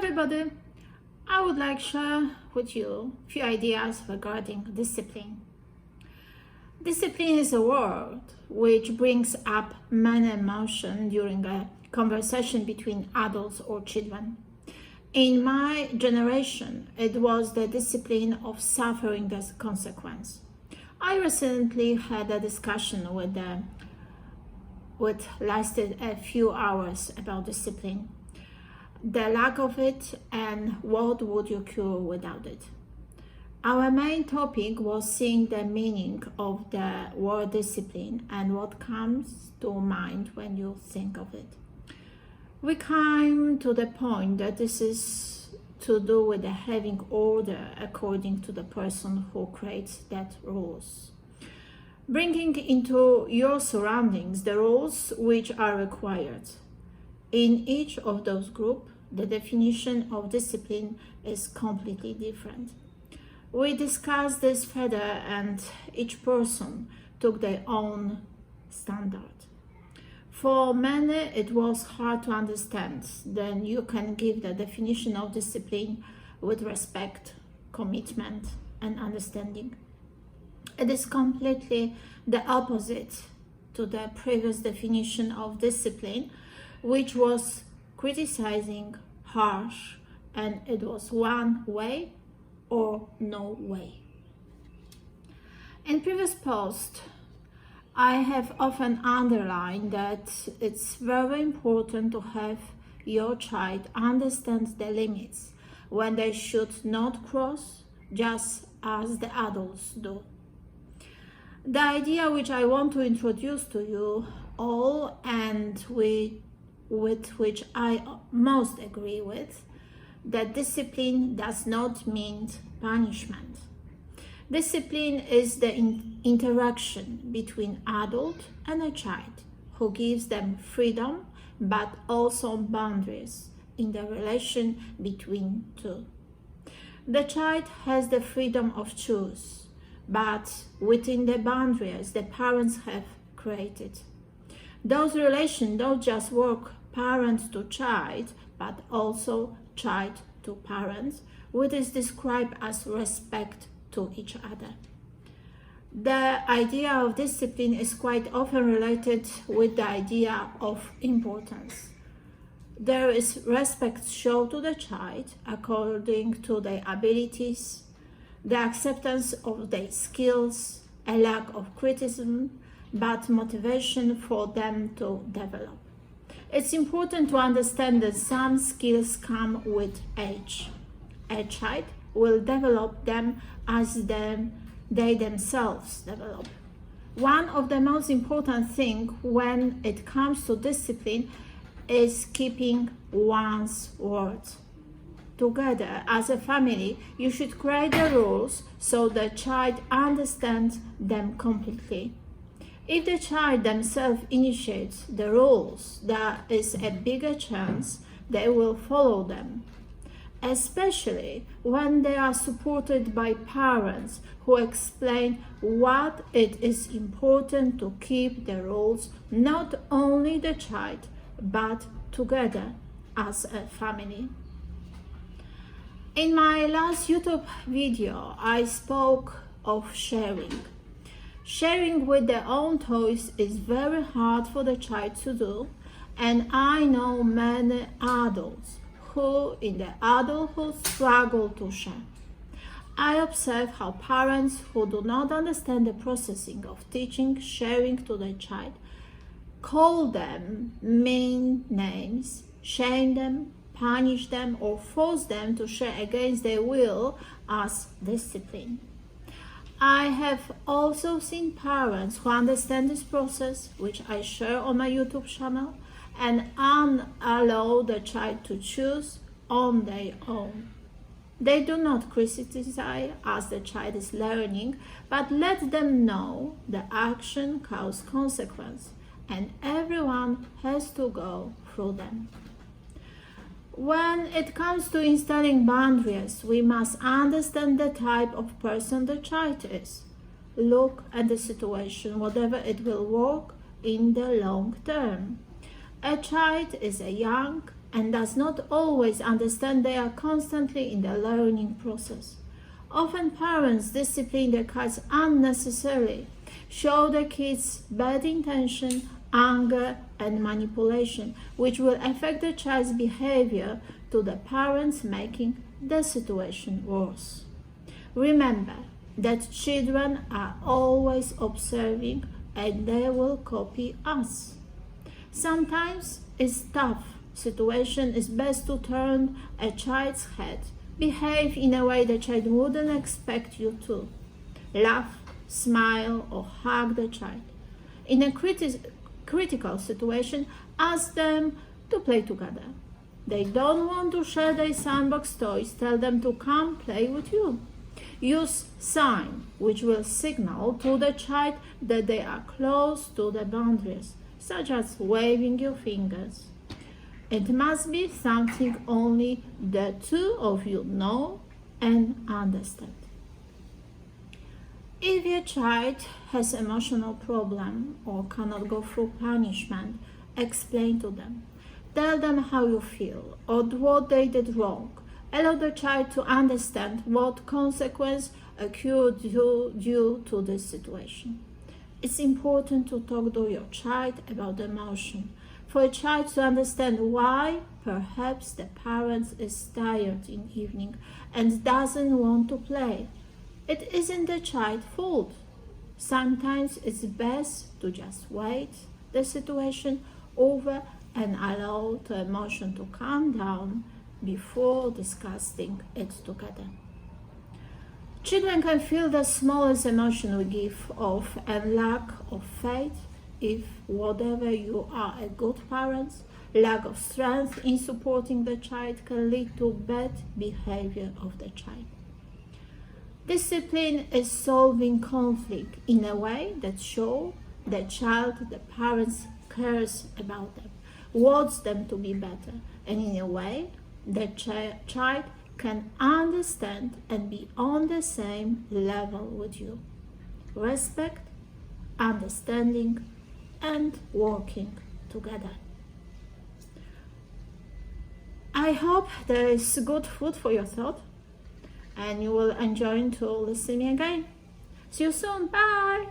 everybody, I would like to share with you a few ideas regarding discipline. Discipline is a word which brings up many emotions during a conversation between adults or children. In my generation, it was the discipline of suffering the consequence. I recently had a discussion which lasted a few hours about discipline, the lack of it, and what would you cure without it. Our main topic was seeing the meaning of the word discipline and what comes to mind when you think of it. We came to the point that this is to do with the having order according to the person who creates that rules. Bringing into your surroundings the rules which are required. In each of those groups, the definition of discipline is completely different. We discussed this further and each person took their own standard. For many, it was hard to understand. Then you can give the definition of discipline with respect, commitment, and understanding. It is completely the opposite to the previous definition of discipline, which was criticizing, harsh, and it was one way or no way. In previous posts, I have often underlined that it's very important to have your child understand the limits when they should not cross, just as the adults do. The idea which I want to introduce to you all and with which I most agree with, that discipline does not mean punishment. Discipline is the interaction between adult and a child who gives them freedom but also boundaries in the relation between two. The child has the freedom of choice, but within the boundaries the parents have created. Those relations don't just work parent to child, but also child to parents, which is described as respect to each other. The idea of discipline is quite often related with the idea of importance. There is respect shown to the child according to their abilities, the acceptance of their skills, a lack of criticism, but motivation for them to develop. It's important to understand that some skills come with age. A child will develop them as they themselves develop. One of the most important things when it comes to discipline is keeping one's word. Together as a family, you should create the rules so the child understands them completely. If the child themselves initiates the rules, there is a bigger chance they will follow them, especially when they are supported by parents who explain what it is important to keep the rules, not only the child, but together as a family. In my last YouTube video, I spoke of sharing. Sharing with their own toys is very hard for the child to do, and I know many adults who in their adulthood struggle to share. I observe how parents who do not understand the processing of teaching sharing to their child call them mean names, shame them, punish them, or force them to share against their will as discipline. I have also seen parents who understand this process, which I share on my YouTube channel, and allow the child to choose on their own. They do not criticize as the child is learning, but let them know the action causes consequence, and everyone has to go through them. When it comes to installing boundaries, we must understand the type of person the child is. Look at the situation, whatever it will work in the long term. A child is a young, and does not always understand they are constantly in the learning process. Often parents discipline their kids unnecessarily, show their kids bad intention, anger, and manipulation, which will affect the child's behavior to the parents, making the situation worse. Remember that children are always observing and they will copy us. Sometimes it's tough situation, it's best to turn a child's head. Behave in a way the child wouldn't expect you to. Laugh, smile, or hug the child. In a critical situation, ask them to play together. They don't want to share their sandbox toys, tell them to come play with you. Use sign which will signal to the child that they are close to the boundaries, such as waving your fingers. It must be something only the two of you know and understand. If your child has emotional problem or cannot go through punishment, explain to them. Tell them how you feel or what they did wrong. Allow the child to understand what consequence occurred due to this situation. It's important to talk to your child about the emotion, for a child to understand why perhaps the parent is tired in evening and doesn't want to play. It isn't the child's fault. Sometimes it's best to just wait the situation over and allow the emotion to calm down before discussing it together. Children can feel the smallest emotion we give off and lack of faith if whatever you are a good parent, lack of strength in supporting the child can lead to bad behavior of the child. Discipline is solving conflict in a way that shows the child the parents cares about them, wants them to be better, and in a way the child can understand and be on the same level with you. Respect, understanding, and working together. I hope there is good food for your thought and you will enjoy to listen me again. See you soon. Bye.